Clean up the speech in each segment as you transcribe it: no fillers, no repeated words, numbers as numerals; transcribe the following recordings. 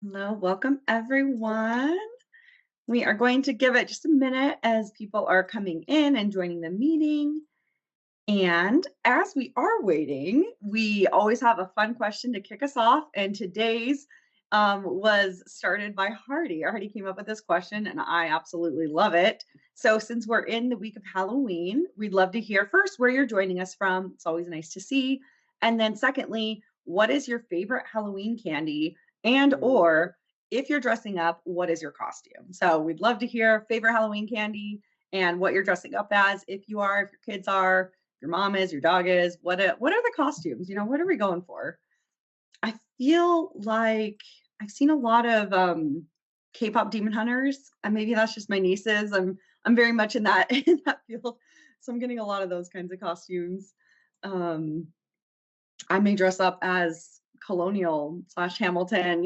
Hello, welcome everyone. We are going to give it just a minute as people are coming in and joining the meeting. And as we are waiting, we always have a fun question to kick us off. And today's was started by Hardy. Hardy came up with this question, and I absolutely love it. So, since we're in the week of Halloween, we'd love to hear first where you're joining us from. It's always nice to see. And then, secondly, what is your favorite Halloween candy? And or if you're dressing up, what is your costume? So, we'd love to hear favorite Halloween candy and what you're dressing up as. If you are, if your kids are, your mom is, your dog is. What are the costumes? What are we going for? I feel like I've seen a lot of K-pop demon hunters, and maybe that's just my nieces. I'm very much in that in that field, so I'm getting a lot of those kinds of costumes. Um, I may dress up as Colonial slash Hamilton.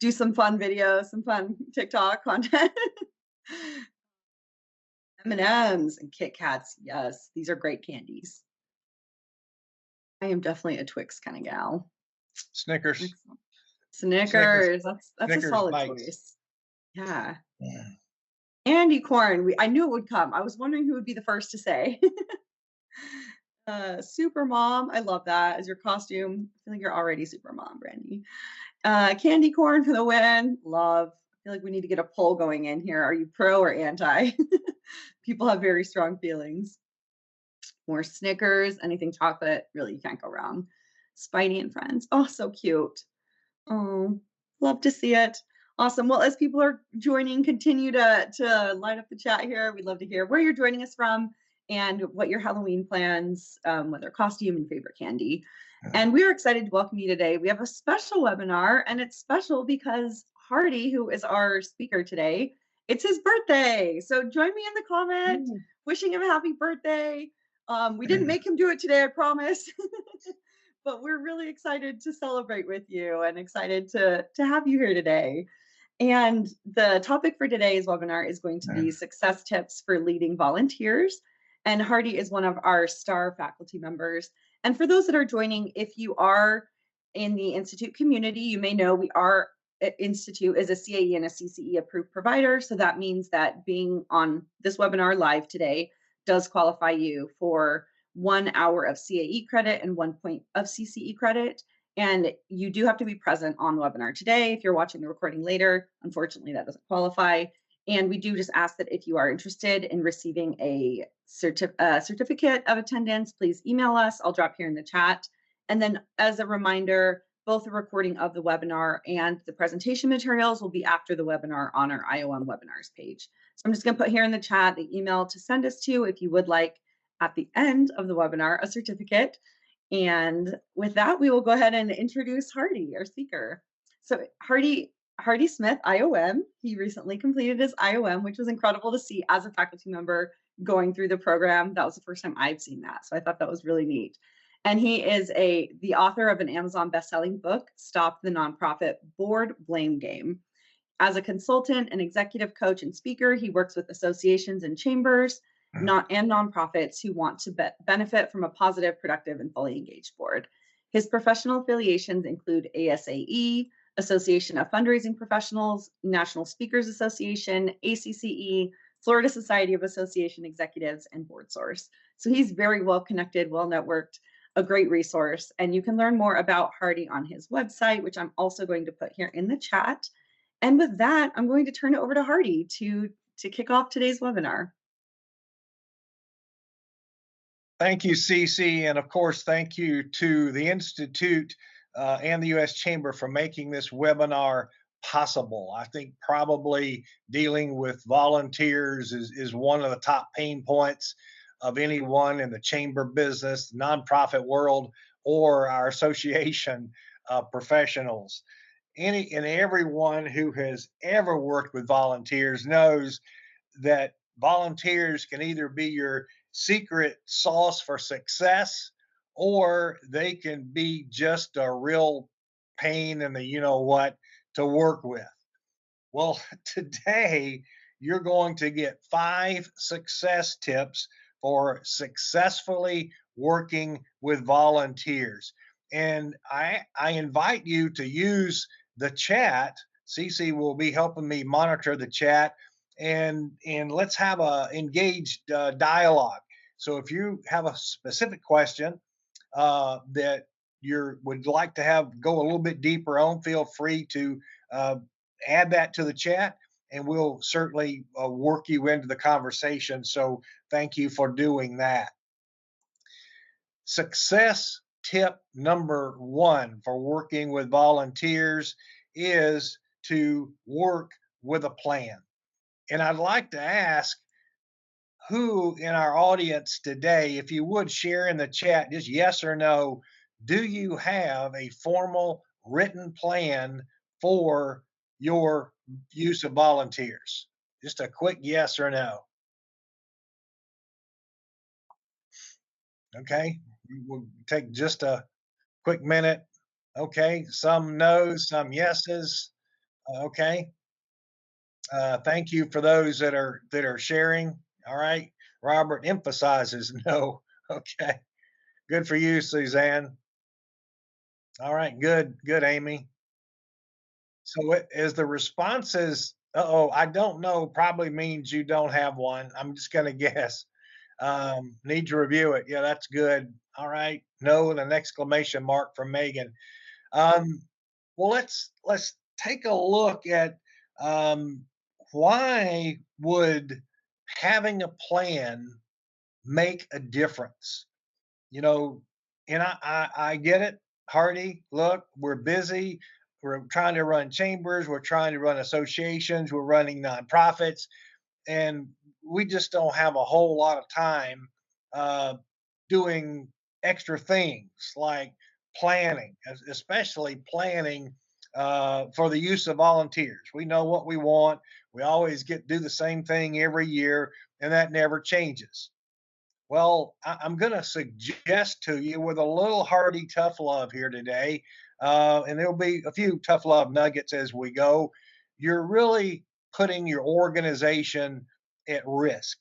Do some fun videos, some fun TikTok content. M&Ms and Kit Kats, yes, these are great candies. I am definitely a Twix kind of gal. Snickers, Excellent. Snickers, Snickers, that's a Snickers solid bites. choice. Yeah. Yeah. Andy corn, I knew it would come. I was wondering who would be the first to say. Super mom, I love that as your costume. I feel like you're already super mom, Brandy. Candy corn for the win. Love. I feel like we need to get a poll going in here. Are you pro or anti? People have very strong feelings. More Snickers, anything chocolate. Really, you can't go wrong. Spidey and Friends. Oh, so cute. Oh, love to see it. Awesome. Well, as people are joining, continue to light up the chat here. We'd love to hear where you're joining us from and what your Halloween plans, whether costume and favorite candy. And we are excited to welcome you today. We have a special webinar, and it's special because Hardy, who is our speaker today, it's his birthday. So join me in the comment, Mm. wishing him a happy birthday. We didn't make him do it today, I promise. But we're really excited to celebrate with you and excited to have you here today. And the topic for today's webinar is going to be success tips for leading volunteers. And Hardy is one of our star faculty members. And for those that are joining, if you are in the Institute community, you may know Institute is a CAE and a CCE approved provider. So that means that being on this webinar live today does qualify you for 1 hour of CAE credit and 1 point of CCE credit. And you do have to be present on the webinar today. If you're watching the recording later, unfortunately, that doesn't qualify. And we do just ask that if you are interested in receiving a certificate of attendance, please email us. I'll drop here in the chat. And then as a reminder, both the recording of the webinar and the presentation materials will be after the webinar on our IOM webinars page. So I'm just going to put here in the chat the email to send us to if you would like at the end of the webinar a certificate. And with that, we will go ahead and introduce Hardy, our speaker. So Hardy Smith, IOM. He recently completed his IOM, which was incredible to see as a faculty member going through the program. That was the first time I've seen that. So I thought that was really neat. And he is the author of an Amazon best-selling book, Stop the Nonprofit Board Blame Game. As a consultant and executive coach and speaker, he works with associations and chambers and nonprofits who want to benefit from a positive, productive, and fully engaged board. His professional affiliations include ASAE, Association of Fundraising Professionals, National Speakers Association, ACCE, Florida Society of Association Executives, and BoardSource. So he's very well connected, well networked, a great resource. And you can learn more about Hardy on his website, which I'm also going to put here in the chat. And with that, I'm going to turn it over to Hardy to kick off today's webinar. Thank you, Cece, and of course, thank you to the Institute and the U.S. Chamber for making this webinar possible. I think probably dealing with volunteers is one of the top pain points of anyone in the chamber business, nonprofit world, or our association professionals. Any and everyone who has ever worked with volunteers knows that volunteers can either be your secret sauce for success or they can be just a real pain in the you know what to work with. Well, today you're going to get 5 success tips for successfully working with volunteers. And I invite you to use the chat. Cece will be helping me monitor the chat, and let's have a engaged dialogue. So if you have a specific question that you would like to have go a little bit deeper on, feel free to uh, add that to the chat, and we'll certainly work you into the conversation. So thank you for doing that. Success tip number one for working with volunteers is to work with a plan. And I'd like to ask who in our audience today, if you would share in the chat, just yes or no, do you have a formal written plan for your use of volunteers? Just a quick yes or no. Okay. We'll take just a quick minute. Okay. Some no's, some yeses. Okay. Thank you for those that are sharing. All right. Robert emphasizes no. Okay. Good for you, Suzanne. All right, good, good, Amy. So is the responses, uh-oh, I don't know, probably means you don't have one. I'm just gonna guess. Need to review it. Yeah, that's good. All right. No, and an exclamation mark from Megan. Um, well, let's take a look at um, why would having a plan make a difference? You know, and I get it, Hardy. Look, we're busy. We're trying to run chambers. We're trying to run associations. We're running nonprofits, and we just don't have a whole lot of time uh, doing extra things like planning, especially planning for the use of volunteers. We know what we want. We always do the same thing every year, and that never changes. Well, I'm going to suggest to you with a little hearty tough love here today, and there'll be a few tough love nuggets as we go. You're really putting your organization at risk,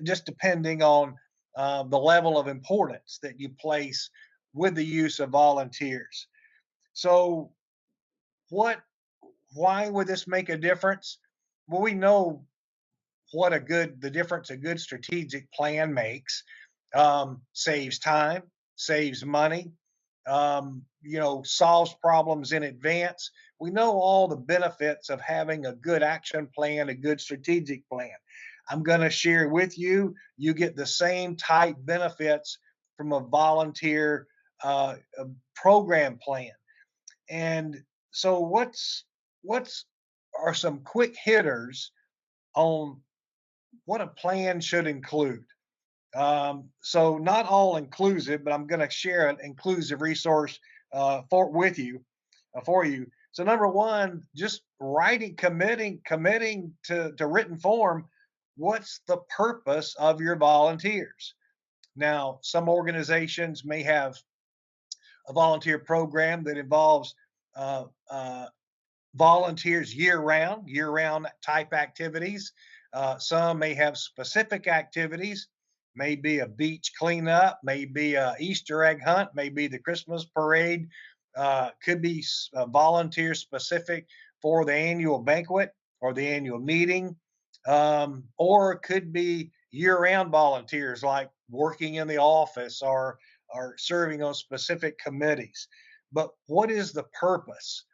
just depending on the level of importance that you place with the use of volunteers. So, what? Why would this make a difference? Well, we know what the difference a good strategic plan makes. Saves time, saves money, solves problems in advance. We know all the benefits of having a good action plan, a good strategic plan. I'm going to share with you. You get the same type benefits from a volunteer a program plan. And so, what's are some quick hitters on what a plan should include? So not all inclusive, but I'm going to share an inclusive resource for you. So number one, just writing, committing to written form. What's the purpose of your volunteers? Now, some organizations may have a volunteer program that involves uh, uh, volunteers year round type activities. Some may have specific activities, maybe a beach cleanup, maybe a Easter egg hunt, maybe the Christmas parade. Could be volunteer specific for the annual banquet or the annual meeting, or it could be year-round volunteers like working in the office or serving on specific committees. But what is the purpose?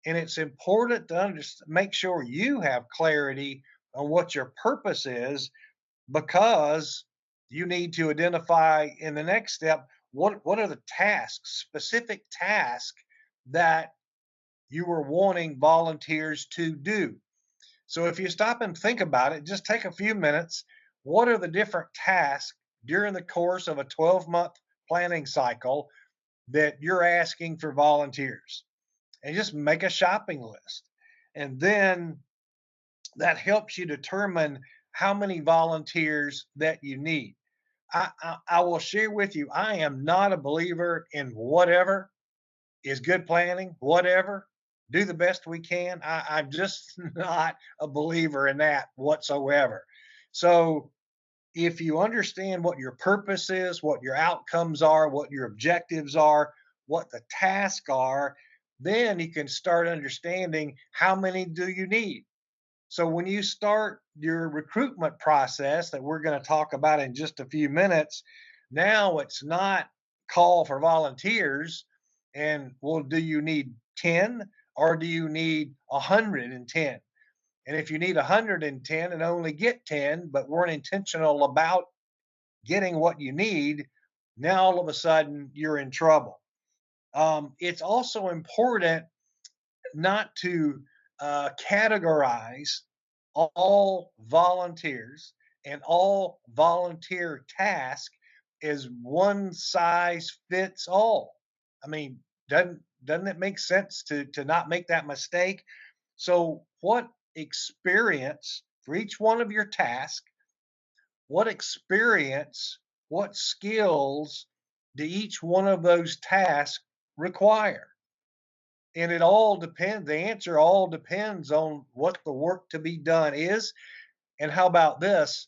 And it's important to make sure you have clarity on what your purpose is, because you need to identify in the next step what are the tasks, specific tasks that you are wanting volunteers to do. So if you stop and think about it, just take a few minutes. What are the different tasks during the course of a 12-month planning cycle that you're asking for volunteers? And just make a shopping list. And then that helps you determine how many volunteers that you need. I will share with you, I am not a believer in whatever is good planning, whatever, do the best we can. I'm just not a believer in that whatsoever. So if you understand what your purpose is, what your outcomes are, what your objectives are, what the tasks are, then you can start understanding how many do you need. So when you start your recruitment process that we're going to talk about in just a few minutes, now it's not call for volunteers and, well, do you need 10 or do you need 110? And if you need 110 and only get 10, but weren't intentional about getting what you need, now all of a sudden you're in trouble. It's also important not to categorize all volunteers and all volunteer tasks as one size fits all. I mean, doesn't it make sense to not make that mistake? So, what experience for each one of your tasks? What experience, what skills do each one of those tasks require? And it all depends, the answer all depends on what the work to be done is. And how about this?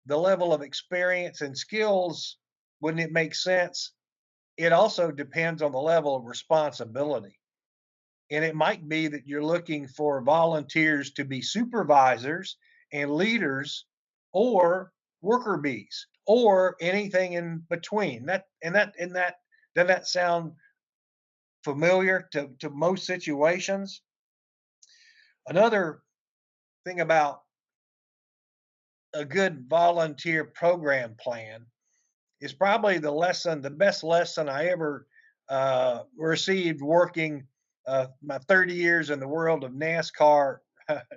The level of experience and skills, wouldn't it make sense? It also depends on the level of responsibility. And it might be that you're looking for volunteers to be supervisors and leaders or worker bees or anything in between. That doesn't that sound familiar to most situations? Another thing about a good volunteer program plan is probably the best lesson I ever received working my 30 years in the world of NASCAR,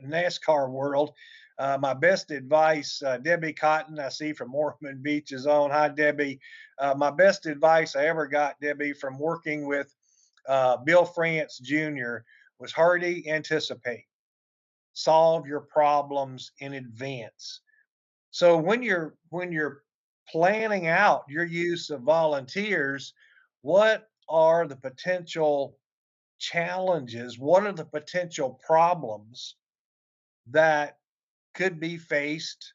NASCAR world. My best advice, Debbie Cotton, I see from Mormon Beach is on. Hi, Debbie. My best advice I ever got, Debbie, from working with Bill France Jr. was hardly anticipate. Solve your problems in advance. So when you're planning out your use of volunteers, what are the potential challenges? What are the potential problems that could be faced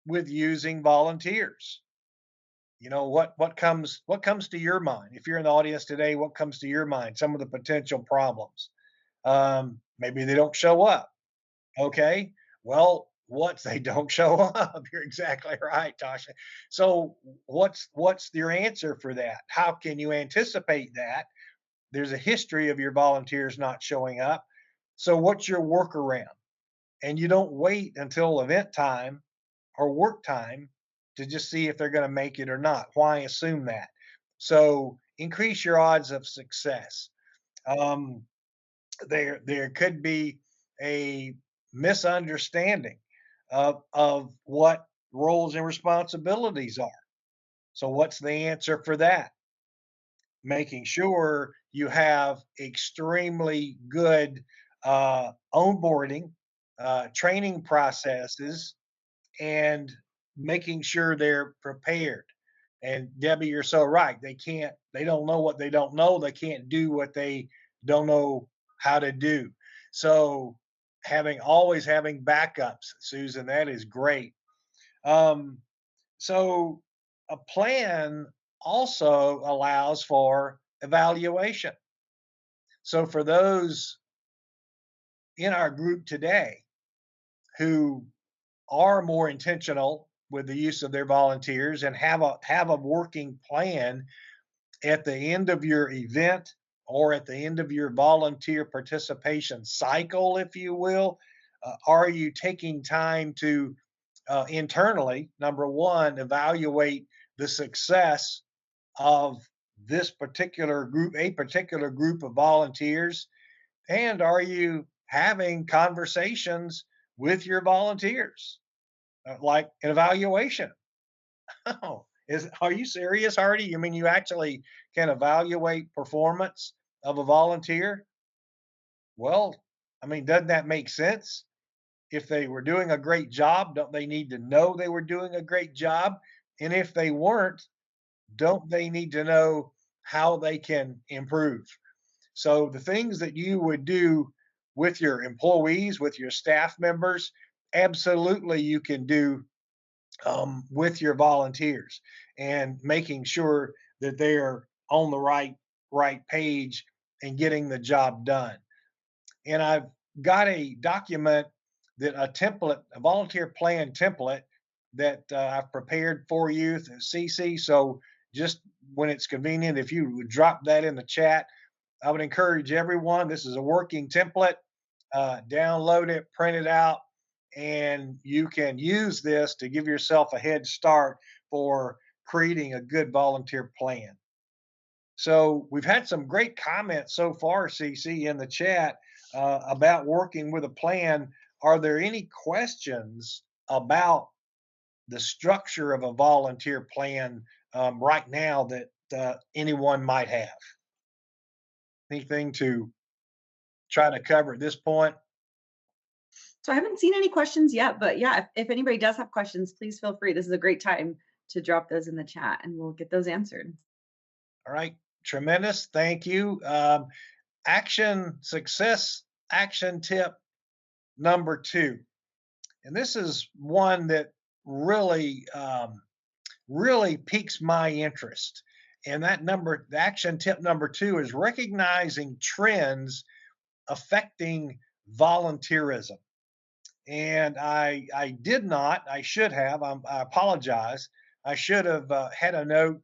with using volunteers? You know, what comes to your mind? If you're in the audience today, what comes to your mind? Some of the potential problems. Maybe they don't show up. Okay. Well, what they don't show up. You're exactly right, Tasha. So what's your answer for that? How can you anticipate that? There's a history of your volunteers not showing up. So what's your workaround? And you don't wait until event time or work time to just see if they're going to make it or not. Why assume that? So increase your odds of success. Um, there could be a misunderstanding of what roles and responsibilities are. So what's the answer for that? Making sure you have extremely good onboarding, training processes, and making sure they're prepared. And Debbie, you're so right. They don't know what they don't know. They can't do what they don't know how to do. So always having backups, Susan, that is great. Um, so a plan also allows for evaluation. So for those in our group today who are more intentional with the use of their volunteers and have a working plan at the end of your event or at the end of your volunteer participation cycle, if you will, are you taking time to internally, number one, evaluate the success of this particular group, a particular group of volunteers, and are you having conversations with your volunteers, like an evaluation? Oh, are you serious, Hardy? You mean you actually can evaluate performance of a volunteer? Well, I mean, doesn't that make sense? If they were doing a great job, don't they need to know they were doing a great job? And if they weren't, don't they need to know how they can improve? So the things that you would do with your employees, with your staff members, absolutely you can do with your volunteers, and making sure that they are on the right page and getting the job done. And I've got a document that a template, a volunteer plan template that I've prepared for you, CC. So just when it's convenient, if you would drop that in the chat, I would encourage everyone. This is a working template. Download it, print it out, and you can use this to give yourself a head start for creating a good volunteer plan. So we've had some great comments so far, CC, in the chat about working with a plan. Are there any questions about the structure of a volunteer plan right now that anyone might have? Anything to try to cover at this point? So I haven't seen any questions yet, but yeah, if anybody does have questions, please feel free. This is a great time to drop those in the chat and we'll get those answered. All right, tremendous. Thank you. Success action tip number 2. And this is one that really piques my interest. And the action tip number 2 is recognizing trends affecting volunteerism. And I did not, I should have, I apologize. I should have had a note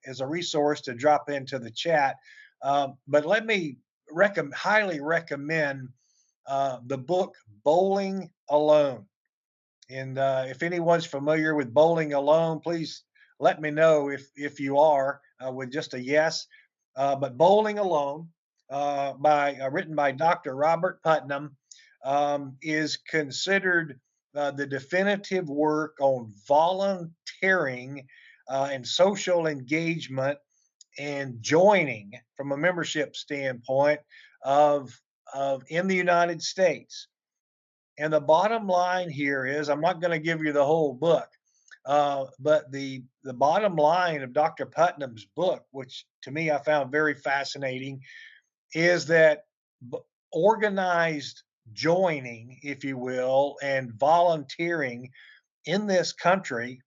as a resource to drop into the chat. But let me highly recommend the book Bowling Alone. And if anyone's familiar with Bowling Alone, please let me know if you are with just a yes. But Bowling Alone, written by Dr. Robert Putnam, is considered the definitive work on volunteering and social engagement and joining from a membership standpoint of in the United States. And the bottom line here is, I'm not going to give you the whole book, but the bottom line of Dr. Putnam's book, which to me I found very fascinating, is that organized joining, if you will, and volunteering in this country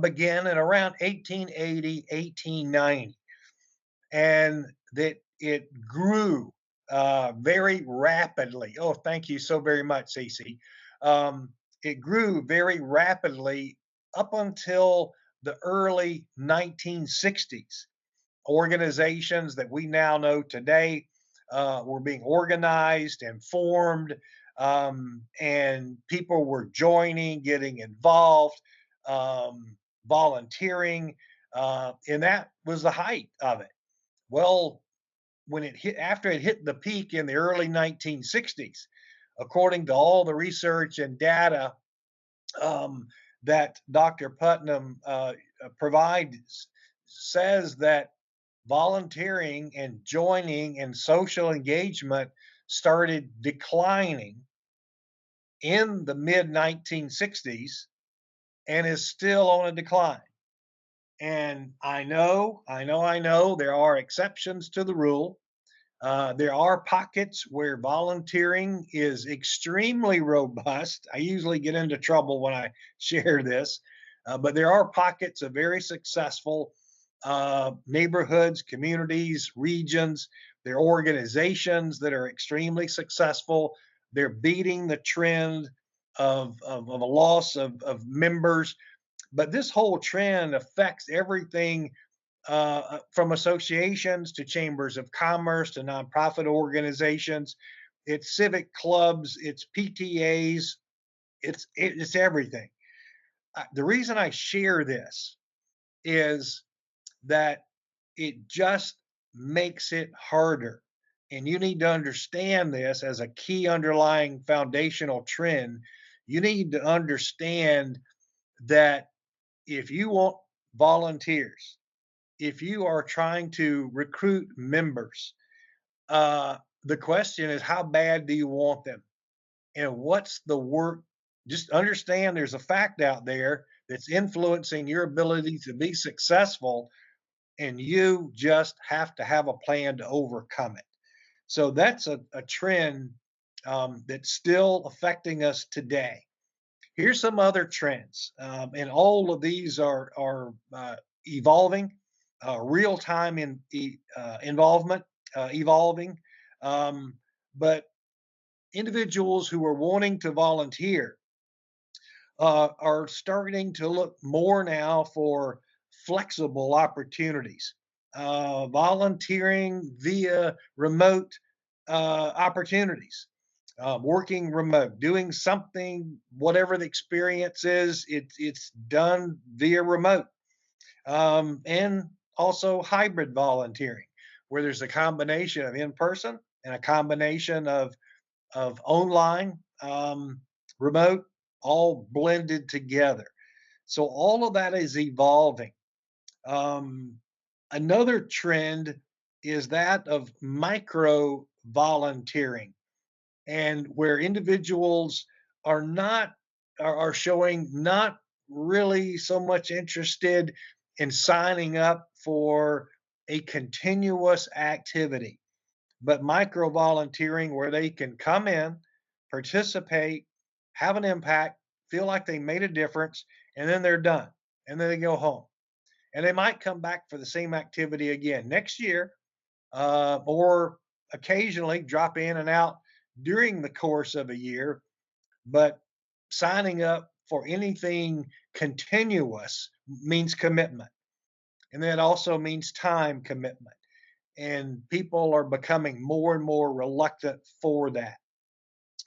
began in around 1880, 1890, and that it grew very rapidly. Oh, thank you so very much, Cece. It grew very rapidly up until the early 1960s. Organizations that we now know today were being organized and formed, and people were joining, getting involved, volunteering, and that was the height of it. Well, when it hit after it hit the peak in the early 1960s, according to all the research and data that Dr. Putnam provides, says that volunteering and joining and social engagement started declining in the mid 1960s and is still on a decline. And I know there are exceptions to the rule. There are pockets where volunteering is extremely robust. I usually get into trouble when I share this, but there are pockets of very successful neighborhoods, communities, regions. There are organizations that are extremely successful. They're beating the trend of a loss of members. But this whole trend affects everything from associations to chambers of commerce to nonprofit organizations. It's civic clubs, it's PTAs, it's everything. The reason I share this is that it just makes it harder. And you need to understand this as a key underlying foundational trend. You need to understand that if you want volunteers, if you are trying to recruit members, the question is, how bad do you want them? And what's the work? Just understand there's a fact out there that's influencing your ability to be successful, and you just have to have a plan to overcome it. So that's a trend that's still affecting us today. Here's some other trends, and all of these are evolving, real time involvement, evolving. Um, but individuals who are wanting to volunteer are starting to look more now for flexible opportunities, volunteering via remote opportunities, working remote, doing something, whatever the experience is, it's done via remote, and also hybrid volunteering, where there's a combination of in person and a combination of online, remote, all blended together. So all of that is evolving. Um, Another trend is that of micro volunteering, and where individuals are not are showing not really so much interested in signing up for a continuous activity, but micro volunteering where they can come in, participate, have an impact, feel like they made a difference, and then they're done. And then they go home. And they might come back for the same activity again next year, or occasionally drop in and out during the course of a year. But signing up for anything continuous means commitment. And that also means time commitment, and people are becoming more and more reluctant for that.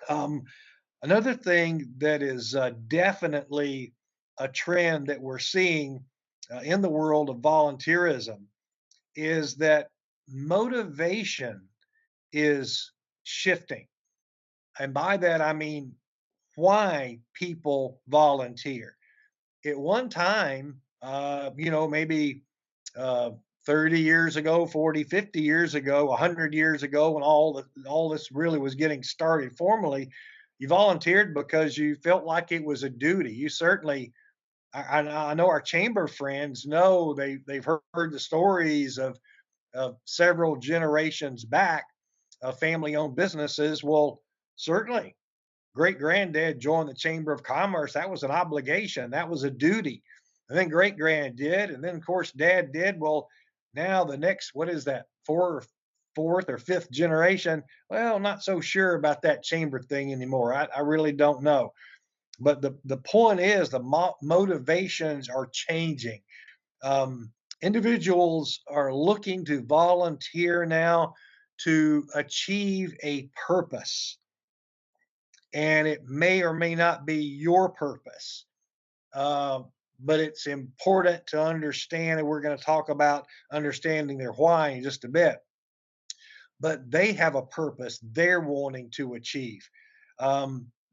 Um, Another thing that is definitely a trend that we're seeing in the world of volunteerism is that motivation is shifting. And by that, I mean why people volunteer. At one time, maybe uh, 30 years ago, 40, 50 years ago, 100 years ago, when all this really was getting started formally, you volunteered because you felt like it was a duty. You certainly, I know our chamber friends know they've heard the stories of several generations back of family owned businesses. Well, certainly great granddad joined the Chamber of Commerce. That was an obligation. That was a duty. And then great grand did. And then, of course, dad did. Well, now the next, what is that, fourth or fifth generation? Well, not so sure about that chamber thing anymore. I really don't know. But the point is, the motivations are changing. Um, Individuals are looking to volunteer now to achieve a purpose, and it may or may not be your purpose. Uh, but it's important to understand, and we're going to talk about understanding their why in just a bit. But they have a purpose they're wanting to achieve.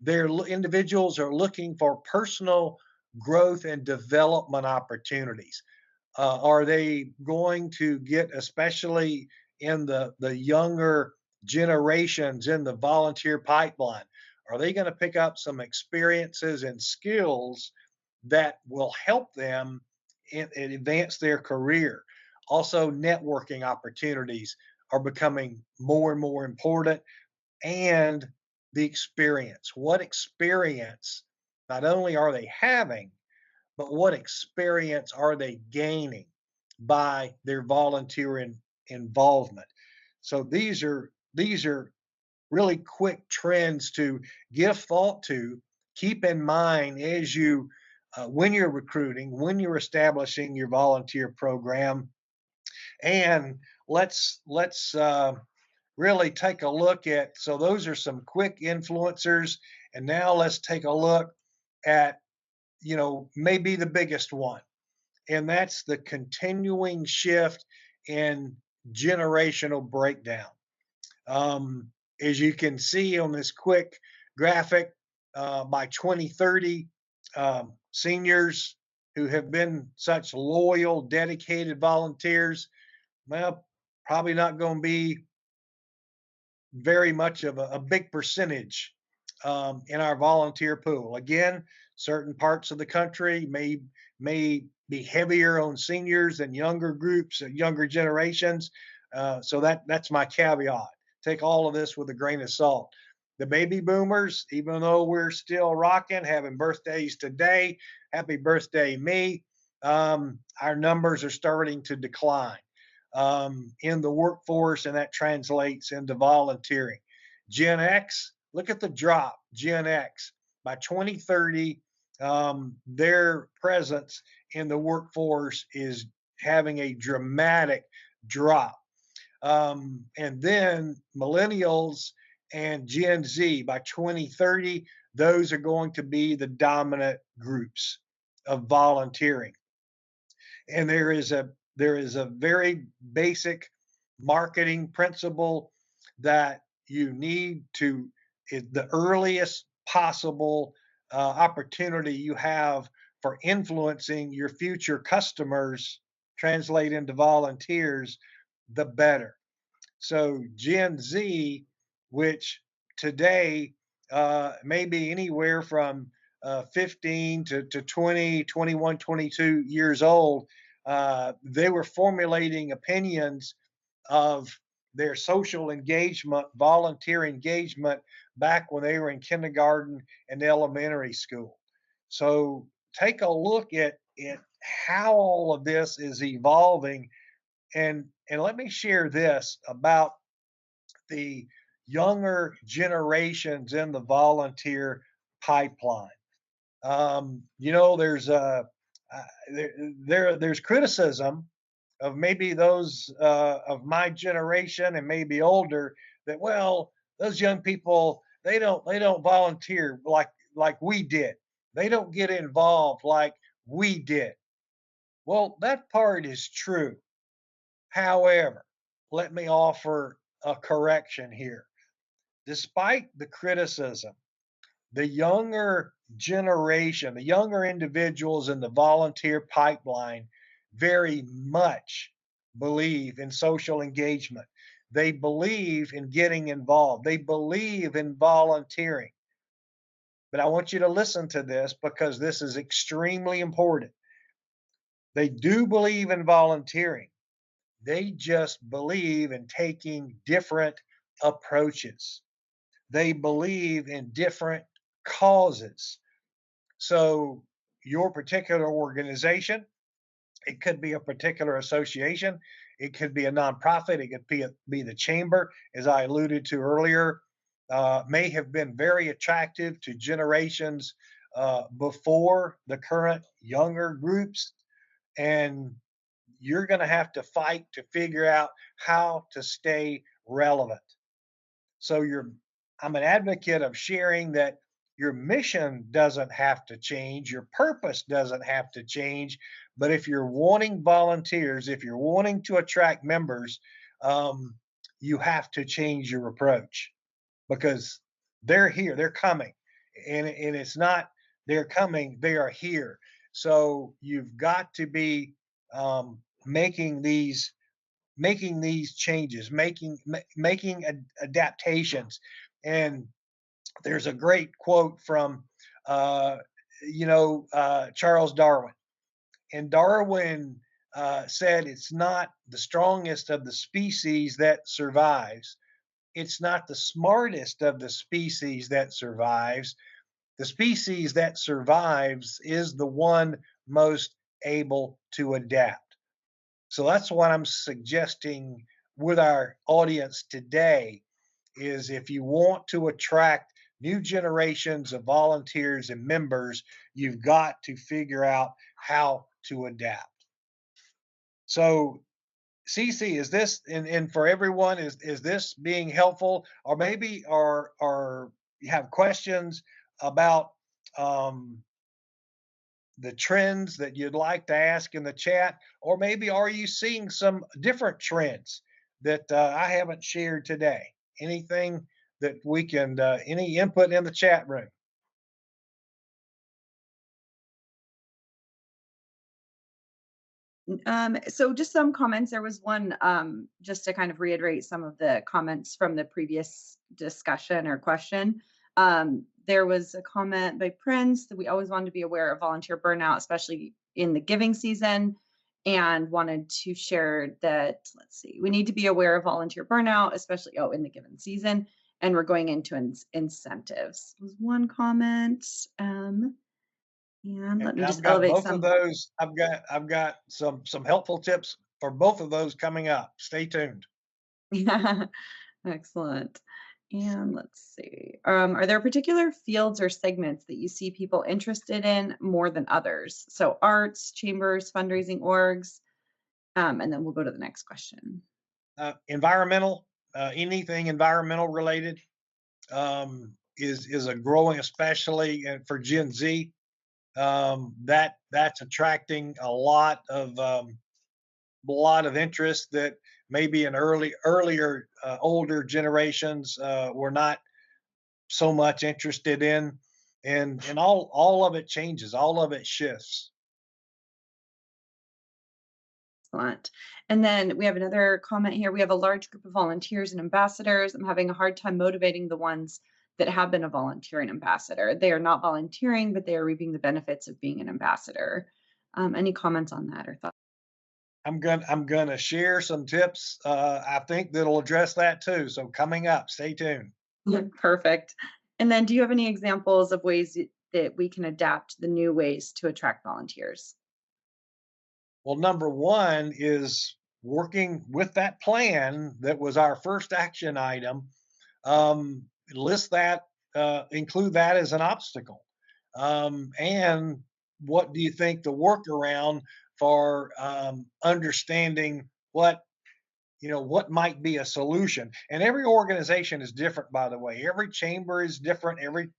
Their individuals are looking for personal growth and development opportunities. Are they going to get, especially in the younger generations in the volunteer pipeline, are they going to pick up some experiences and skills that will help them in advance their career? Also, networking opportunities are becoming more and more important, and the experience. What experience not only are they having, but what experience are they gaining by their volunteering involvement? So these are really quick trends to give thought to, keep in mind as you when you're recruiting, when you're establishing your volunteer program. And let's really take a look at. So those are some quick influencers, and now let's take a look at maybe the biggest one, and that's the continuing shift in generational breakdown. Um, as you can see on this quick graphic, by 2030, seniors who have been such loyal, dedicated volunteers, well, probably not going to be very much of a big percentage in our volunteer pool. Again, certain parts of the country may be heavier on seniors than younger groups, younger generations. So that's my caveat. Take all of this with a grain of salt. The baby boomers, even though we're still rocking, having birthdays today, happy birthday, me. Our numbers are starting to decline. in the workforce, and that translates into volunteering. Gen X, look at the drop. Gen X, by 2030, their presence in the workforce is having a dramatic drop. And then millennials and Gen Z, by 2030, those are going to be the dominant groups of volunteering. And there is a very basic marketing principle that you need to, the earliest possible opportunity you have for influencing your future customers translate into volunteers, the better. So Gen Z, which today may be anywhere from 15 to 20, 21, 22 years old, they were formulating opinions of their social engagement, volunteer engagement back when they were in kindergarten and elementary school. So take a look at how all of this is evolving, and let me share this about the younger generations in the volunteer pipeline. There's uh, there's criticism of maybe those of my generation and maybe older, that, well, those young people, they don't volunteer like we did. They don't get involved like we did. Well, that part is true. However, let me offer a correction here. Despite the criticism, the younger generation, the younger individuals in the volunteer pipeline very much believe in social engagement. They believe in getting involved. They believe in volunteering. But I want you to listen to this because this is extremely important. They do believe in volunteering. They just believe in taking different approaches. They believe in different causes. So, your particular organization, it could be a particular association, it could be a nonprofit, it could be the chamber, as I alluded to earlier, may have been very attractive to generations before the current younger groups. And you're going to have to fight to figure out how to stay relevant. So I'm an advocate of sharing that your mission doesn't have to change, your purpose doesn't have to change, but if you're wanting volunteers, if you're wanting to attract members, um, you have to change your approach, because they're here, they're coming, and it's not they're coming, they are here. So you've got to be making these changes, making adaptations. And there's a great quote from uh, Charles Darwin, and Darwin said, "It's not the strongest of the species that survives. It's not the smartest of the species that survives. The species that survives is the one most able to adapt." So that's what I'm suggesting with our audience today, is if you want to attract new generations of volunteers and members, you've got to figure out how to adapt. So, CC, is this, and for everyone, is this being helpful? Or maybe are you have questions about um, the trends that you'd like to ask in the chat, or maybe are you seeing some different trends that I haven't shared today? Anything that we can, any input in the chat room? So just some comments. There was one, just to kind of reiterate some of the comments from the previous discussion or question. There was a comment by Prince that we always wanted to be aware of volunteer burnout, especially in the giving season, and wanted to share that, let's see, we need to be aware of volunteer burnout, especially, in the given season, and we're going into incentives was one comment. And let me And I've just got elevate both of some. those. I've got some helpful tips for both of those coming up. Stay tuned. Yeah, excellent. And let's see. Are there particular fields or segments that you see people interested in more than others? So arts, chambers, fundraising orgs, and then we'll go to the next question. Environmental, anything environmental related, is a growing, especially for Gen Z. That's attracting a lot of interest that maybe in earlier older generations were not so much interested in, and all of it changes, all of it shifts. Excellent. And then we have another comment here. We have a large group of volunteers and ambassadors. I'm having a hard time motivating the ones that have been a volunteer and ambassador. They are not volunteering, but they are reaping the benefits of being an ambassador. Any comments on that or thoughts? I'm gonna share some tips. I think that'll address that too. So coming up, stay tuned. Perfect. And then do you have any examples of ways that we can adapt the new ways to attract volunteers? Well, number one is working with that plan that was our first action item. List that, include that as an obstacle. And what do you think the workaround for understanding what might be a solution? And every organization is different, by the way. Every chamber is different. Every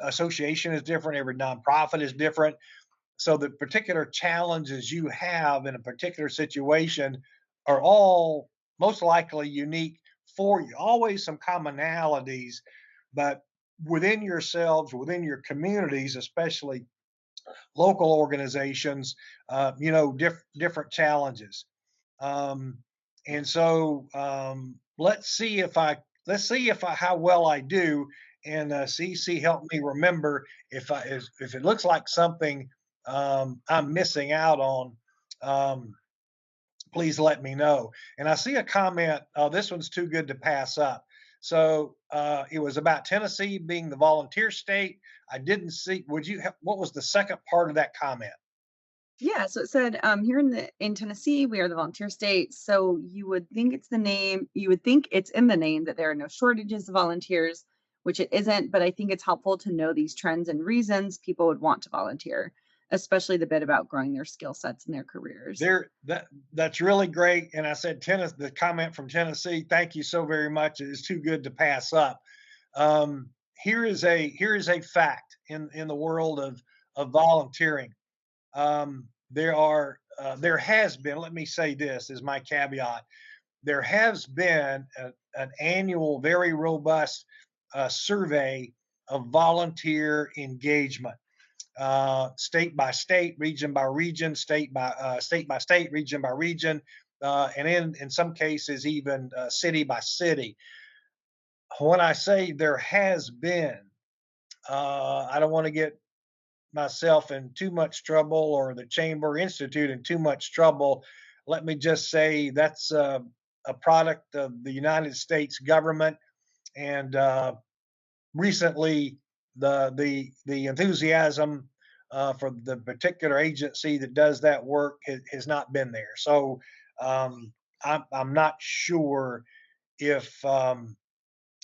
association is different. Every nonprofit is different. So the particular challenges you have in a particular situation are all most likely unique for you. Always some commonalities, but within yourselves, within your communities, especially local organizations, different challenges. Um, and so let's see if I how well I do. And CC helped me remember if it looks like something I'm missing out on. Um, Please let me know. And I see a comment. Oh, this one's too good to pass up. So it was about Tennessee being the volunteer state. I didn't see. What was the second part of that comment? Yeah, so it said here in Tennessee, we are the volunteer state. So you would think it's in the name that there are no shortages of volunteers, which it isn't. But I think it's helpful to know these trends and reasons people would want to volunteer, especially the bit about growing their skill sets in their careers. That's really great. And I said Tennessee, the comment from Tennessee. Thank you so very much. It is too good to pass up. Here is a fact in the world of volunteering. There has been. Let me say this as my caveat. There has been an annual, very robust survey of volunteer engagement, state by state, region by region, state by state, region by region, and in some cases even city by city. When I say there has been, I don't want to get myself in too much trouble or the Chamber Institute in too much trouble. Let me just say that's a product of the United States government, and recently the enthusiasm for the particular agency that does that work has not been there. So I'm not sure if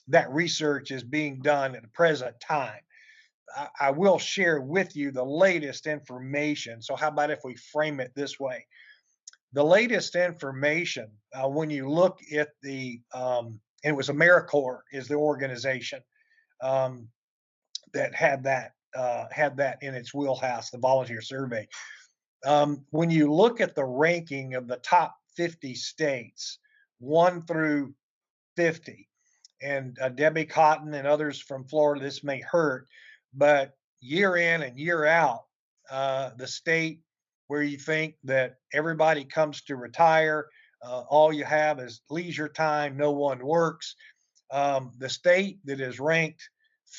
that research is being done at the present time. I will share with you the latest information. So, how about if we frame it this way? The latest information, when you look at and it was AmeriCorps is the organization um, that had that in its wheelhouse, the volunteer survey. When you look at the ranking of the top 50 states, 1 through 50, and Debbie Cotton and others from Florida, this may hurt, but year in and year out, the state where you think that everybody comes to retire, all you have is leisure time, no one works. The state that is ranked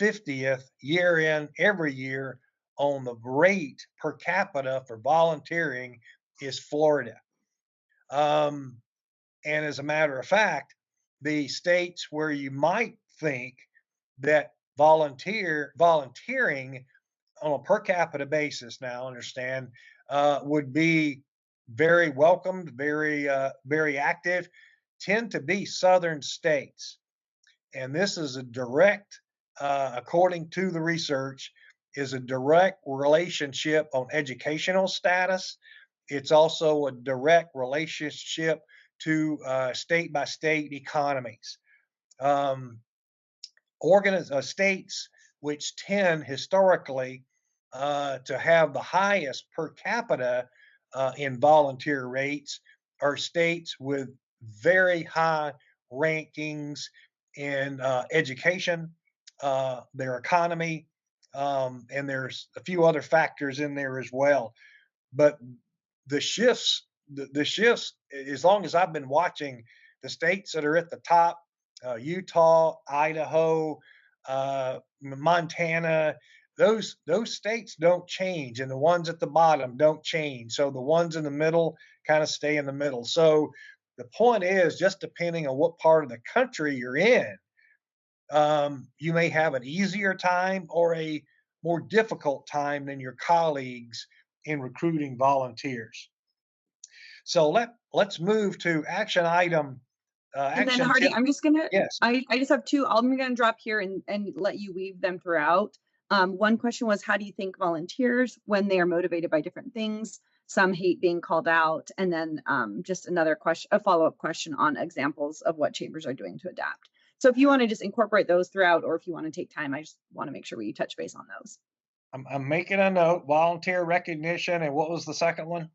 50th year in every year on the rate per capita for volunteering is Florida. Um, and as a matter of fact, the states where you might think that volunteering on a per capita basis now, understand, would be very welcomed, very active, tend to be southern states. And this is a direct, according to the research, is a direct relationship on educational status. It's also a direct relationship to state by state economies. Um, States which tend historically to have the highest per capita in volunteer rates are states with very high rankings in education, their economy, and there's a few other factors in there as well. But the shifts, as long as I've been watching, the states that are at the top, Utah, Idaho, Montana, those states don't change, and the ones at the bottom don't change. So the ones in the middle kind of stay in the middle. So the point is, just depending on what part of the country you're in, you may have an easier time or a more difficult time than your colleagues in recruiting volunteers. So let's move to And then action Hardy, tip. I'm just gonna Yes. I just have 2 I'm gonna drop here and let you weave them throughout. One question was, how do you think volunteers, when they are motivated by different things, some hate being called out, and then, just another question, a follow-up question on examples of what chambers are doing to adapt. So if you wanna just incorporate those throughout, or if you wanna take time, I just wanna make sure we touch base on those. I'm making a note. Volunteer recognition, and what was the second one?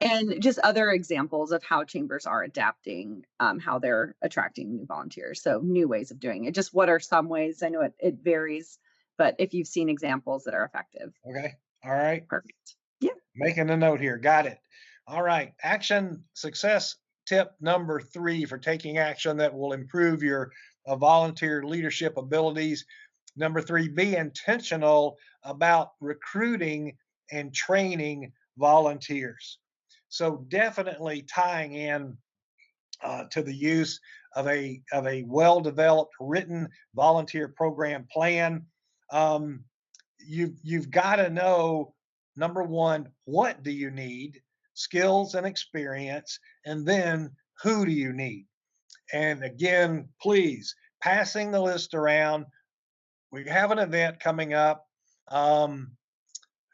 And just other examples of how chambers are adapting, how they're attracting new volunteers. So new ways of doing it. Just what are some ways? I know it varies, but if you've seen examples that are effective, Okay. All right. perfect. Yeah. Making a note here. Got it. All right. Action success tip number 3 for taking action that will improve your volunteer leadership abilities. Number 3, be intentional about recruiting and training volunteers. So definitely tying in to the use of a well developed written volunteer program plan. Um, you've got to know, number one, what do you need, skills and experience, and then who do you need. And again, please, passing the list around. We have an event coming up. Um,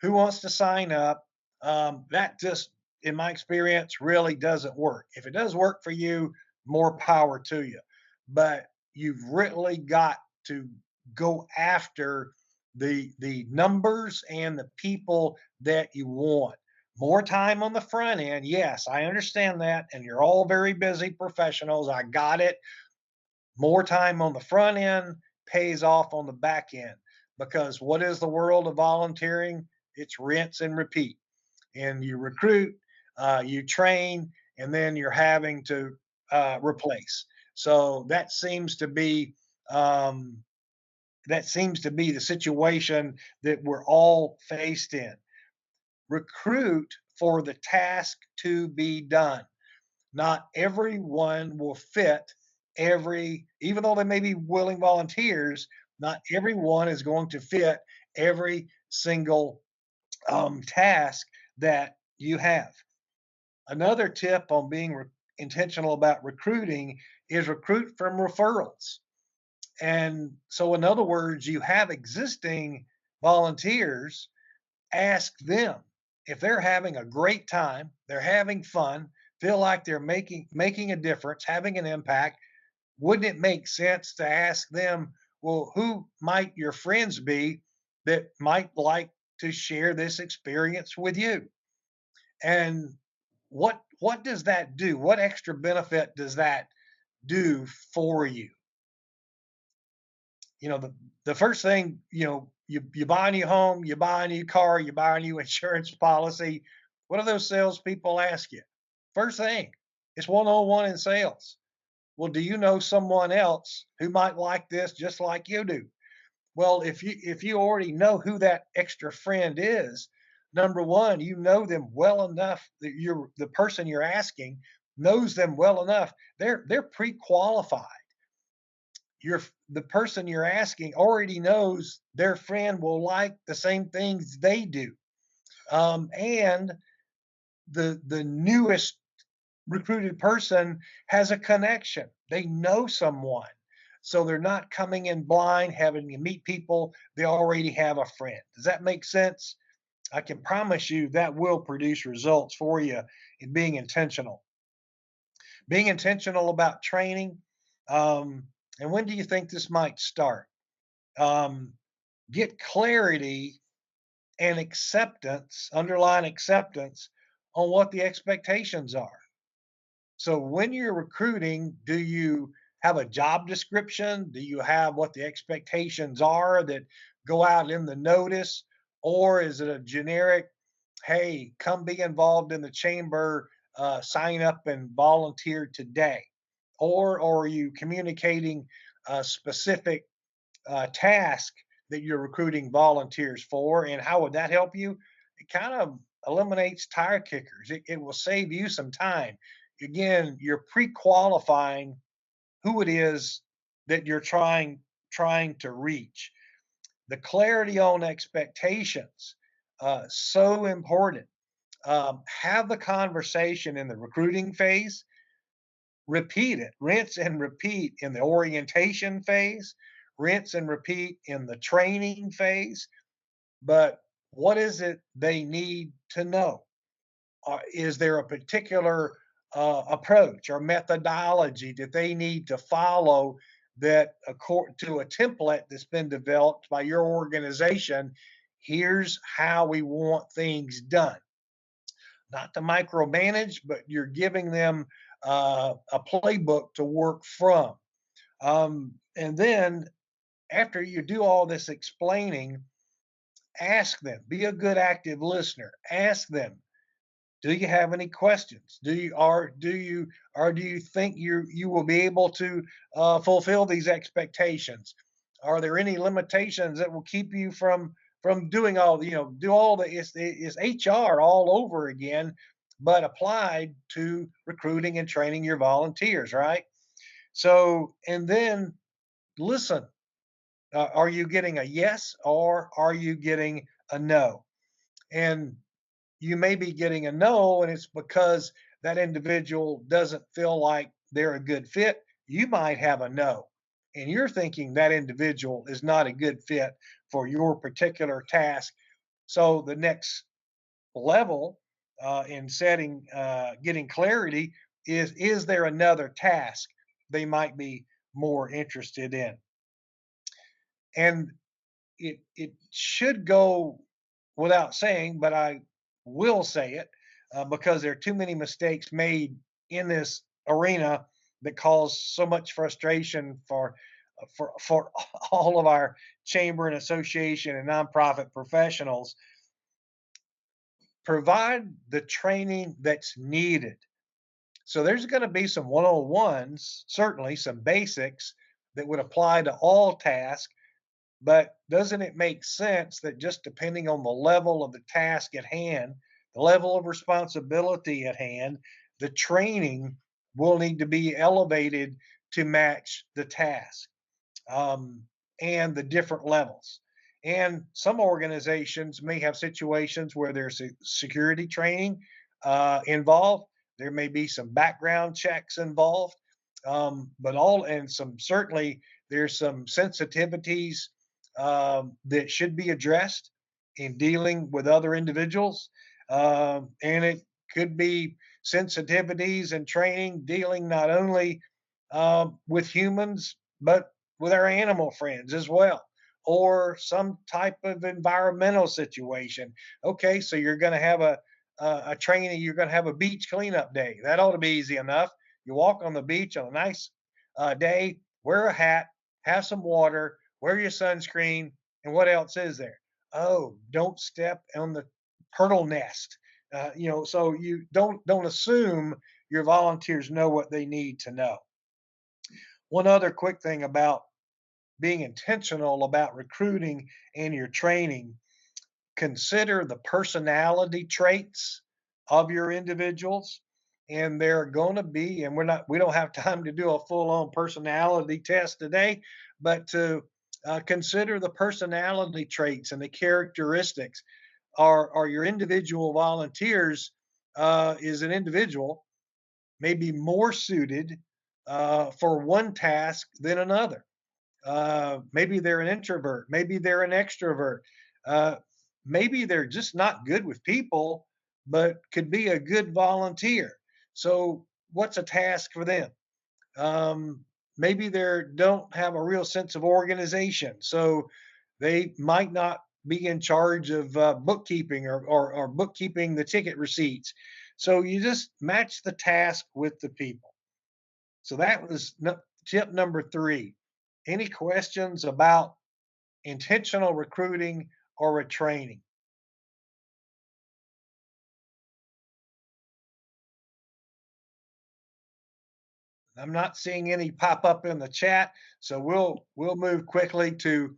who wants to sign up? That just, in my experience, really doesn't work. If it does work for you, more power to you. But you've really got to go after the numbers and the people that you want. More time on the front end. Yes, I understand that. And you're all very busy professionals. I got it. More time on the front end pays off on the back end, because what is the world of volunteering? It's rinse and repeat. And you recruit, you train, and then you're having to replace. So um, that seems to be the situation that we're all faced in. Recruit for the task to be done. Not everyone will fit even though they may be willing volunteers, not everyone is going to fit every single task that you have. Another tip on being intentional about recruiting is recruit from referrals. And so, in other words, you have existing volunteers, ask them if they're having a great time, they're having fun, feel like they're making a difference, having an impact. Wouldn't it make sense to ask them, well, who might your friends be that might like to share this experience with you? And what does that do? What extra benefit does that do for you? The first thing, you buy a new home, you buy a new car, you buy a new insurance policy. What do those salespeople ask you? First thing, it's 101 in sales. Well, do you know someone else who might like this just like you do? Well, if you already know who that extra friend is, number one, you know them well enough that the person you're asking knows them well enough. They're pre-qualified. The person you're asking already knows their friend will like the same things they do. And the newest recruited person has a connection. They know someone. So they're not coming in blind, having to meet people. They already have a friend. Does that make sense? I can promise you that will produce results for you in being intentional. Being intentional about training. Um, and when do you think this might start? Um, get clarity and acceptance, underlying acceptance on what the expectations are. So when you're recruiting, do you have a job description? Do you have what the expectations are that go out in the notice? Or is it a generic, hey, come be involved in the chamber, sign up and volunteer today? Or are you communicating a specific task that you're recruiting volunteers for? And how would that help you? It kind of eliminates tire kickers. It will save you some time. Again, you're pre-qualifying who it is that you're trying to reach. The clarity on expectations, so important. Have the conversation in the recruiting phase, repeat it, rinse and repeat in the orientation phase, rinse and repeat in the training phase. But what is it they need to know? Is there a particular approach or methodology that they need to follow that, according to a template that's been developed by your organization? Here's how we want things done. Not to micromanage, but you're giving them a playbook to work from. And then after you do all this explaining, ask them, be a good active listener. Ask them, do you have any questions? Do you think you will be able to fulfill these expectations? Are there any limitations that will keep you from doing all the, do all the, it's HR all over again, but applied to recruiting and training your volunteers, right? So, and then listen, are you getting a yes or are you getting a no? And you may be getting a no, and it's because that individual doesn't feel like they're a good fit. You might have a no, and you're thinking that individual is not a good fit for your particular task. So the next level in getting clarity is there another task they might be more interested in? And it should go without saying, but I will say it because there are too many mistakes made in this arena that cause so much frustration for all of our chamber and association and nonprofit professionals. Provide the training that's needed. So there's going to be some one-on-ones, certainly some basics that would apply to all tasks. But doesn't it make sense that just depending on the level of the task at hand, the level of responsibility at hand, the training will need to be elevated to match the task um, and the different levels? And some organizations may have situations where there's a security training involved. There may be some background checks involved, but all and some certainly there's some sensitivities that should be addressed in dealing with other individuals. And it could be sensitivities and training dealing not only with humans, but with our animal friends as well, or some type of environmental situation. Okay, so you're going to have a training, you're going to have a beach cleanup day. That ought to be easy enough. You walk on the beach on a nice day, wear a hat, have some water, wear your sunscreen, and what else is there? Oh, don't step on the turtle nest. So you don't assume your volunteers know what they need to know. One other quick thing about being intentional about recruiting and your training, consider the personality traits of your individuals. And they're going to be, and we don't have time to do a full on personality test today, but to consider the personality traits and the characteristics. Are your individual volunteers is an individual may be more suited for one task than another. Maybe they're an introvert, maybe they're an extrovert, uh, maybe they're just not good with people, but could be a good volunteer. So, what's a task for them? Maybe they don't have a real sense of organization, so they might not be in charge of bookkeeping or bookkeeping the ticket receipts. So you just match the task with the people. So that was tip number 3. Any questions about intentional recruiting or retraining? I'm not seeing any pop up in the chat, so we'll move quickly to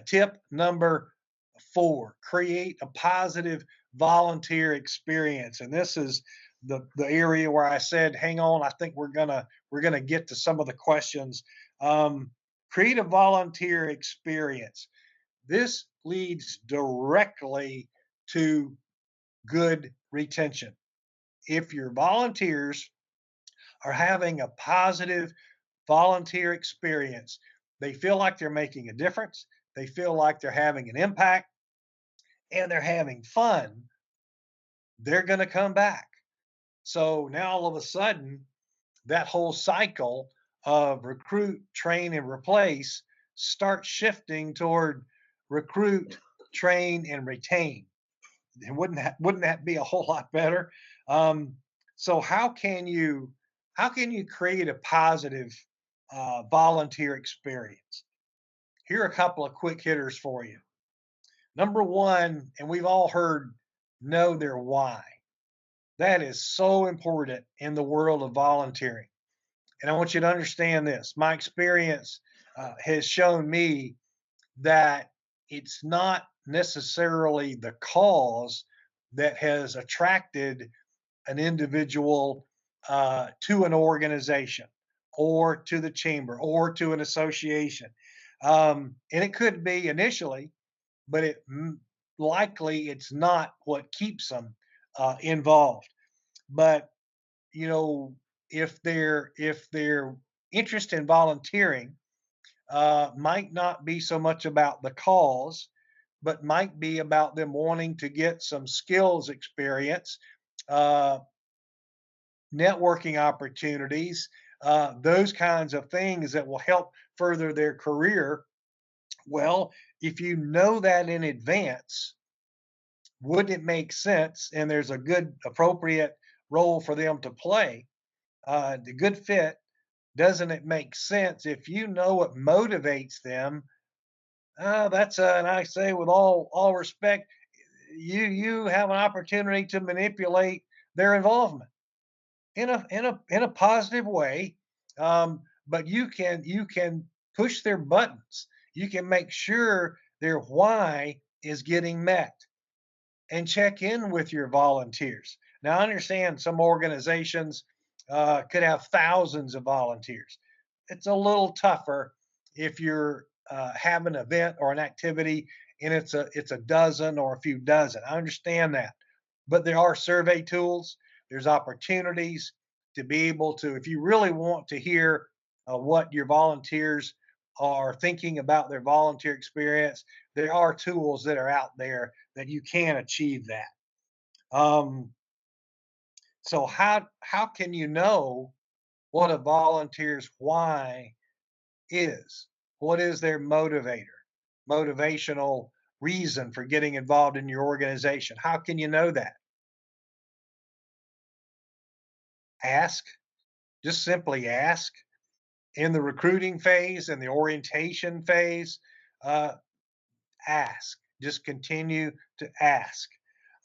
tip number 4: create a positive volunteer experience. And this is the area where I said, hang on, I think we're gonna get to some of the questions. Um, create a volunteer experience. This leads directly to good retention. If your volunteers are having a positive volunteer experience, they feel like they're making a difference, they feel like they're having an impact, and they're having fun, they're going to come back. So now all of a sudden, that whole cycle of recruit, train, and replace starts shifting toward recruit, train, and retain. And wouldn't that be a whole lot better? Um, so how can you create a positive volunteer experience? Here are a couple of quick hitters for you. Number one, and we've all heard, know their why. That is so important in the world of volunteering. And I want you to understand this. My experience has shown me that it's not necessarily the cause that has attracted an individual to an organization or to the chamber or to an association. And it could be initially, but likely it's not what keeps them involved. But you know, if their interest in volunteering might not be so much about the cause, but might be about them wanting to get some skills experience, uh, networking opportunities, those kinds of things that will help further their career. Well, if you know that in advance, wouldn't it make sense? And there's a good, appropriate role for them to play, the good fit. Doesn't it make sense if you know what motivates them? And I say with all respect, you have an opportunity to manipulate their involvement in a positive way. But you can push their buttons. You can make sure their why is getting met, and check in with your volunteers. Now, I understand some organizations could have thousands of volunteers. It's a little tougher if you're have an event or an activity and it's a dozen or a few dozen. I understand that, but there are survey tools. There's opportunities to be able to, if you really want to hear what your volunteers are thinking about their volunteer experience, there are tools that are out there that you can achieve that. Um, so how can you know what a volunteer's why is? What is their motivational reason for getting involved in your organization? How can you know that? Ask. Just simply ask. In the recruiting phase and the orientation phase, uh, ask. Just continue to ask.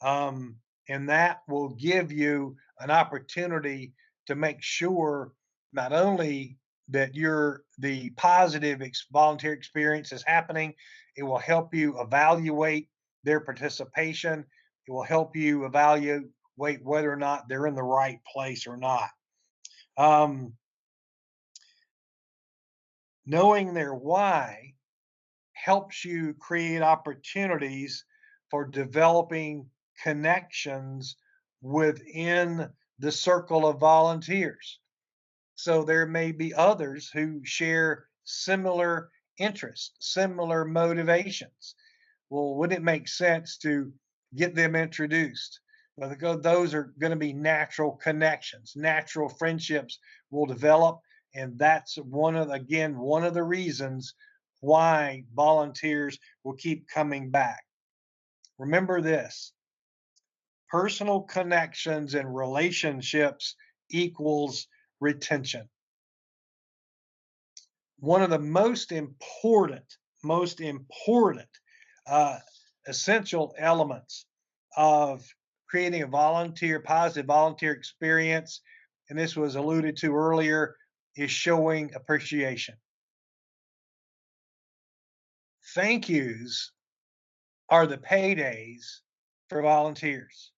And that will give you an opportunity to make sure not only that the positive volunteer experience is happening, it will help you evaluate their participation. It will help you evaluate whether or not they're in the right place or not. Um, knowing their why helps you create opportunities for developing connections within the circle of volunteers. So there may be others who share similar interests, similar motivations. Well, wouldn't it make sense to get them introduced? Well, because those are going to be natural connections, natural friendships will develop. And that's one of the reasons why volunteers will keep coming back. Remember this: personal connections and relationships equals retention. One of the most important uh, essential elements of creating a positive volunteer experience, and this was alluded to earlier, is showing appreciation. Thank yous are the paydays for volunteers.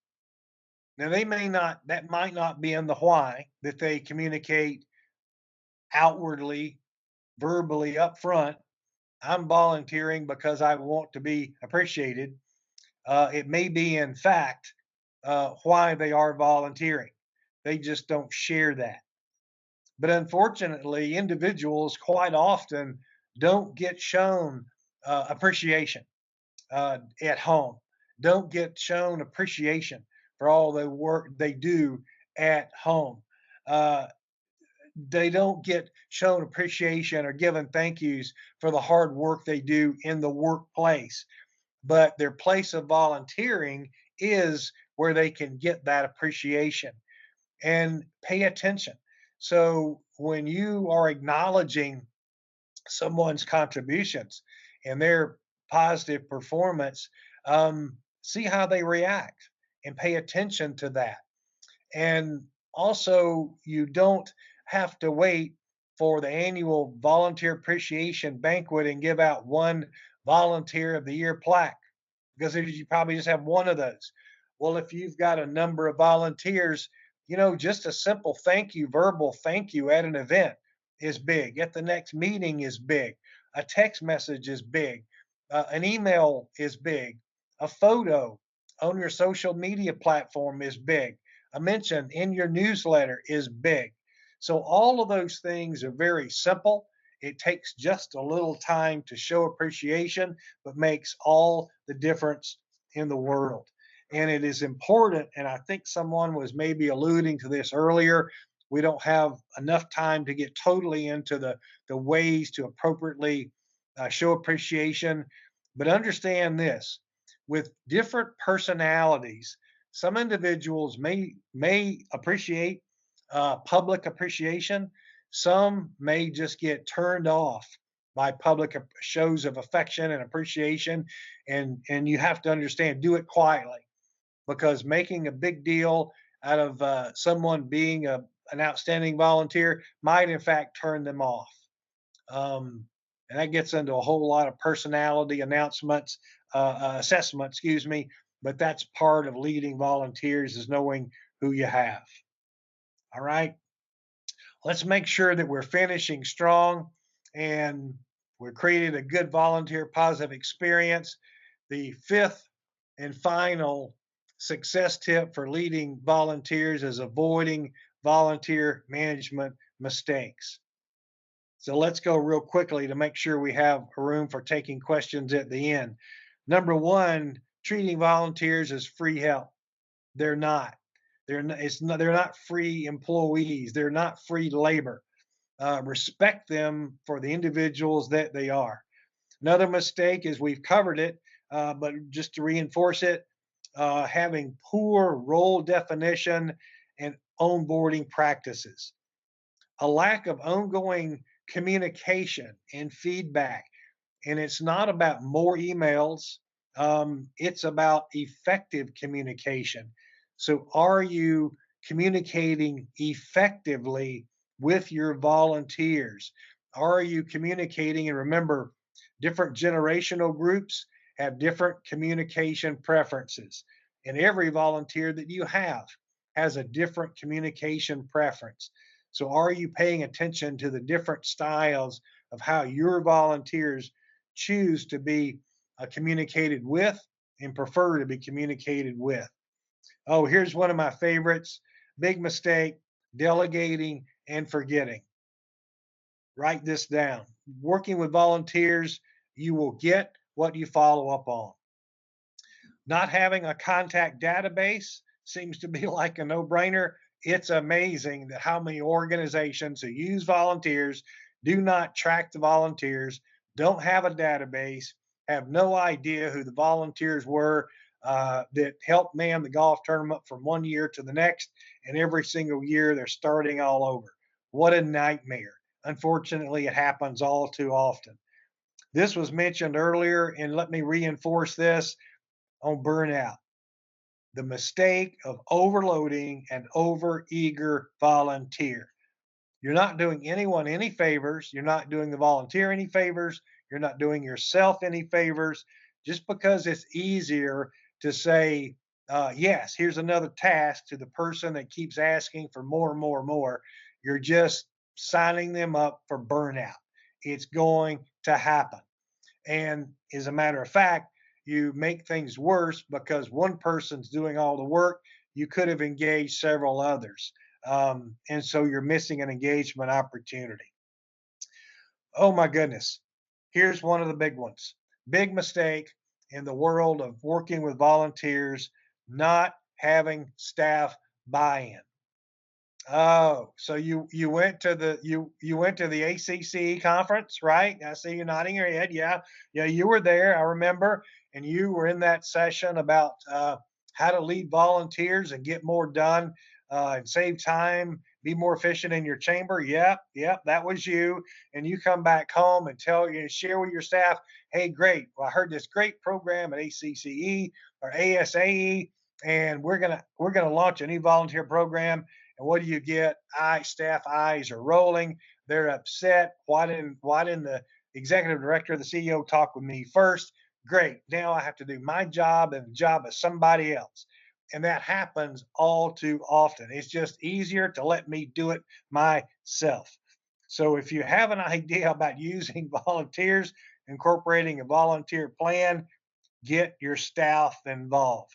Now, that might not be in the why that they communicate outwardly, verbally up front. I'm volunteering because I want to be appreciated. It may be, in fact, why they are volunteering. They just don't share that. But unfortunately, individuals quite often don't get shown appreciation at home, don't get shown appreciation for all the work they do at home. Uh, they don't get shown appreciation or given thank yous for the hard work they do in the workplace. But their place of volunteering is where they can get that appreciation and pay attention. So when you are acknowledging someone's contributions and their positive performance, see how they react and pay attention to that. And also, you don't have to wait for the annual volunteer appreciation banquet and give out one volunteer of the year plaque, because you probably just have one of those. Well, if you've got a number of volunteers, just a simple thank you, verbal thank you at an event is big. At the next meeting is big. A text message is big. An email is big. A photo on your social media platform is big. A mention in your newsletter is big. So all of those things are very simple. It takes just a little time to show appreciation, but makes all the difference in the world. And it is important, and I think someone was maybe alluding to this earlier. We don't have enough time to get totally into the ways to appropriately show appreciation, but understand this: with different personalities, some individuals may appreciate public appreciation. Some may just get turned off by public shows of affection and appreciation, and you have to understand, do it quietly, because making a big deal out of someone being an outstanding volunteer might in fact turn them off. And that gets into a whole lot of personality assessment, excuse me. But that's part of leading volunteers, is knowing who you have. All right. Let's make sure that we're finishing strong and we're creating a good volunteer positive experience. The fifth and final success tip for leading volunteers is avoiding volunteer management mistakes. So let's go real quickly to make sure we have room for taking questions at the end. Number one, treating volunteers as free help. They're not. They're not free employees. They're not free labor. Respect them for the individuals that they are. Another mistake is, we've covered it, but just to reinforce it, having poor role definition and onboarding practices. A lack of ongoing communication and feedback. And it's not about more emails, it's about effective communication. So, are you communicating effectively with your volunteers? Are you communicating? And remember, different generational groups have different communication preferences. And every volunteer that you have has a different communication preference. So, are you paying attention to the different styles of how your volunteers choose to be communicated with and prefer to be communicated with? Oh, here's one of my favorites. Big mistake, delegating and forgetting. Write this down. Working with volunteers, you will get what you follow up on. Not having a contact database seems to be like a no brainer. It's amazing that how many organizations who use volunteers do not track the volunteers, don't have a database, have no idea who the volunteers were that helped man the golf tournament from one year to the next. And every single year they're starting all over. What a nightmare. Unfortunately, it happens all too often. This was mentioned earlier, and let me reinforce this on burnout: the mistake of overloading an overeager volunteer. You're not doing anyone any favors. You're not doing the volunteer any favors. You're not doing yourself any favors just because it's easier to say, yes, here's another task to the person that keeps asking for more and more and more. You're just signing them up for burnout. It's going to happen. And as a matter of fact, you make things worse because one person's doing all the work. You could have engaged several others. And so you're missing an engagement opportunity. Oh my goodness. Here's one of the big ones. Big mistake in the world of working with volunteers: not having staff buy-in. Oh, so you went to the you went to the ACCE conference, right? I see you nodding your head. Yeah, yeah, you were there. I remember, and you were in that session about how to lead volunteers and get more done and save time, be more efficient in your chamber. Yep, yep, that was you. And you come back home and tell you share with your staff, hey, great. Well, I heard this great program at ACCE or ASAE, and we're gonna launch a new volunteer program. And what do you get? Staff eyes are rolling. They're upset. Why didn't the executive director, the CEO, talk with me first? Great. Now I have to do my job and the job of somebody else. And that happens all too often. It's just easier to let me do it myself. So if you have an idea about using volunteers, incorporating a volunteer plan, get your staff involved.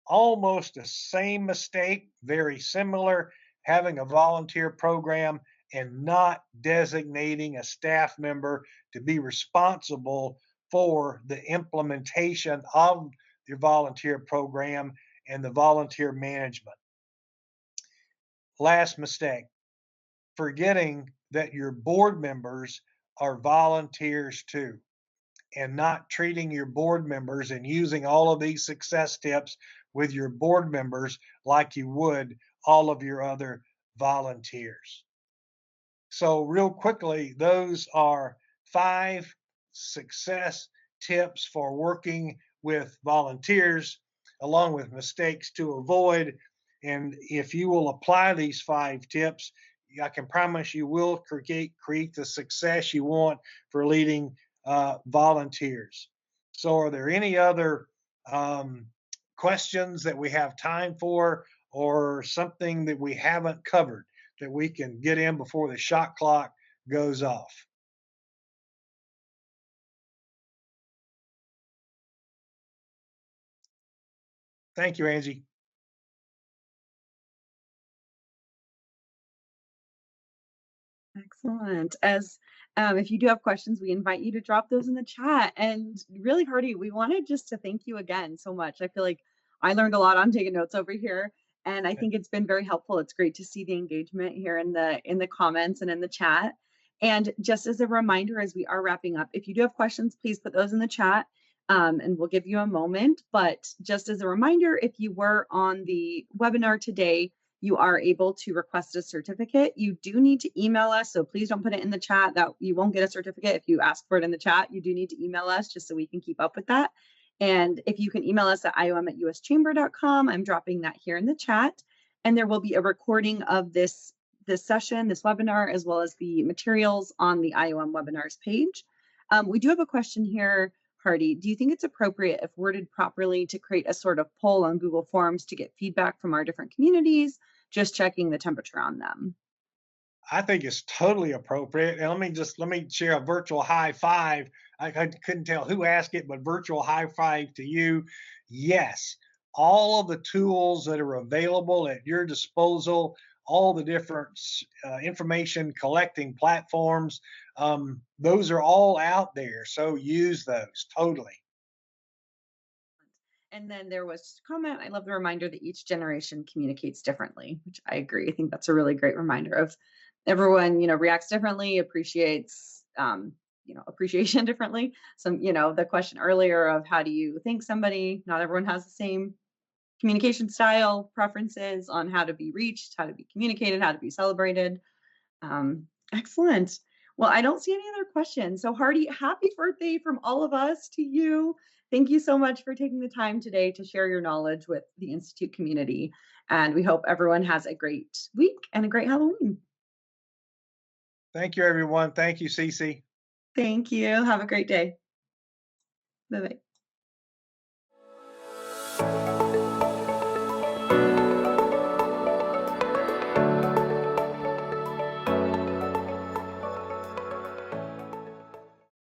Almost the same mistake, very similar, having a volunteer program and not designating a staff member to be responsible for the implementation of your volunteer program and the volunteer management. Last mistake, forgetting that your board members are volunteers too, and not treating your board members and using all of these success tips with your board members like you would all of your other volunteers. So, real quickly, those are 5 success tips for working with volunteers, along with mistakes to avoid. And if you will apply these 5 tips, I can promise you will create the success you want for leading volunteers. So, are there any other questions that we have time for, or something that we haven't covered that we can get in before the shot clock goes off? Thank you, Angie. Excellent. As if you do have questions, we invite you to drop those in the chat. And really, Hardy, we wanted just to thank you again so much. I feel like I learned a lot. I'm taking notes over here, and I think it's been very helpful. It's great to see the engagement here in the comments and in the chat. And just as a reminder, as we are wrapping up, if you do have questions, please put those in the chat, and we'll give you a moment. But just as a reminder, if you were on the webinar today, you are able to request a certificate. You do need to email us, so please don't put it in the chat. That you won't get a certificate if you ask for it in the chat. You do need to email us just so we can keep up with that. And if you can email us at iom@uschamber.com, I'm dropping that here in the chat. And there will be a recording of this session, this webinar, as well as the materials on the IOM webinars page. We do have a question here, Hardy. Do you think it's appropriate, if worded properly, to create a sort of poll on Google Forms to get feedback from our different communities? Just checking the temperature on them. I think it's totally appropriate. And let me share a virtual high five. I couldn't tell who asked it, but virtual high five to you. Yes, all of the tools that are available at your disposal, all the different information collecting platforms. Those are all out there. So use those totally. And then there was comment, I love the reminder that each generation communicates differently, which I agree. I think that's a really great reminder of everyone, reacts differently, appreciates, appreciation differently. Some, the question earlier of how do you thank somebody? Not everyone has the same communication style, preferences on how to be reached, how to be communicated, how to be celebrated. Excellent. Well, I don't see any other questions. So, Hardy, happy birthday from all of us to you. Thank you so much for taking the time today to share your knowledge with the Institute community. And we hope everyone has a great week and a great Halloween. Thank you, everyone. Thank you, Cece. Thank you. Have a great day. Bye bye.